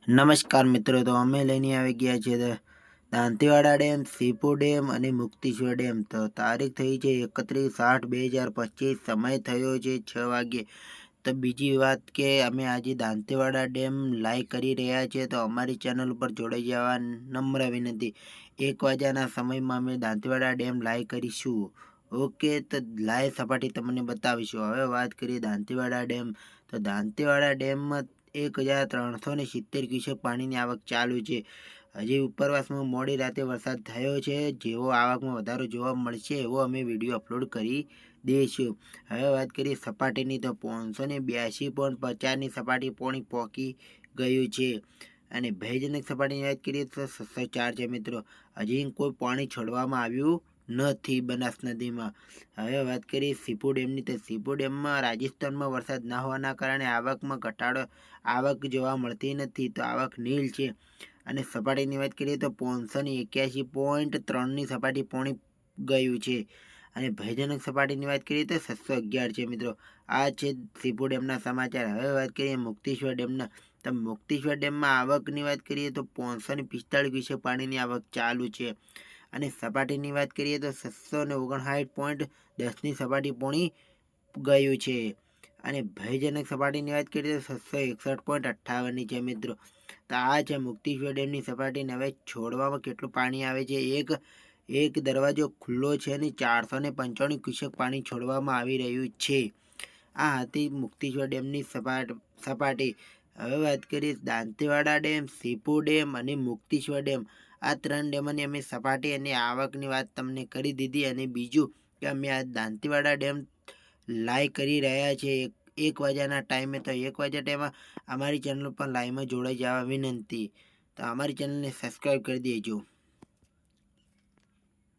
નમસ્કાર મિત્રો, તો અમે લઈને આવી ગયા છીએ દાંતીવાડા ડેમ, સીપુ ડેમ અને મુક્તેશ્વર ડેમ. તો તારીખ થઈ છે 31/8/2025, સમય થયો છે 6 વાગ્યે. તો બીજી વાત કે અમે આજે દાંતીવાડા ડેમ લાઈવ કરી રહ્યા છીએ, તો અમારી ચેનલ ઉપર જોડાઈ જવા નમ્ર વિનંતી. 1 વાગ્યાના સમયમાં અમે દાંતીવાડા ડેમ લાઈવ કરીશું. ઓકે, તો લાઈવ સપાટી તમને બતાવીશું. હવે વાત કરીએ દાંતીવાડા ડેમ. તો દાંતીવાડા ડેમમાં 1370 ક્યુસેક પાણીની આવક ચાલુ છે. હજી ઉપરવાસમાં મોડી રાતે વરસાદ થયો છે. જેવો આવકમાં વધારો જોવા મળશે એવો અમે વિડીયો અપલોડ કરી દઈશું. હવે વાત કરીએ સપાટીની, તો 582.50ની સપાટી પોણી પહોંચી ગયું છે. અને ભયજનક સપાટીની વાત કરીએ તો 604 છે મિત્રો. હજી કોઈ પાણી છોડવામાં આવ્યું નથી બનાસ નદીમાં. હવે વાત કરીએ સીપુ ડેમની, તો સીપુ ડેમમાં રાજસ્થાનમાં વરસાદ ના હોવાના કારણે આવકમાં ઘટાડો આવક જોવા મળતી નથી, તો આવક નીલ છે. અને સપાટીની વાત કરીએ તો 581.3ની સપાટી પોણી ગયું છે. અને ભયજનક સપાટીની વાત કરીએ તો 611 છે મિત્રો. આ છે સીપુ ડેમના સમાચાર. હવે વાત કરીએ મુક્તેશ્વર ડેમના. તો મુક્તેશ્વર ડેમમાં આવકની વાત કરીએ તો 545 ક્યુસેક પાણીની આવક ચાલુ છે. અને સપાટીની વાત કરીએ તો 659.10ની સપાટી પોણી ગયું છે. અને ભયજનક સપાટીની વાત કરીએ તો 661.58ની છે મિત્રો. તો આ છે મુક્તેશ્વર ડેમની સપાટીને. હવે છોડવામાં કેટલું પાણી આવે છે, એક દરવાજો ખુલ્લો છે અને 495 ક્યુસેક પાણી છોડવામાં આવી રહ્યું છે. આ હતી મુક્તેશ્વર ડેમની સપાટી. હવે વાત કરીએ દાંતીવાડા ડેમ, સીપુ ડેમ અને મુક્તેશ્વર ડેમ. આ 3 ડેમોની અમે સપાટી અને આવકની વાત તમને કરી દીધી. અને બીજું કે અમે આ દાંતીવાડા ડેમ લાઈવ કરી રહ્યા છીએ 1 વાગ્યાના ટાઈમે. તો 1 વાગ્યા ટાઈમમાં અમારી ચેનલ પર લાઈવમાં જોડાઈ જવા વિનંતી. તો અમારી ચેનલને સબસ્ક્રાઈબ કરી દેજો.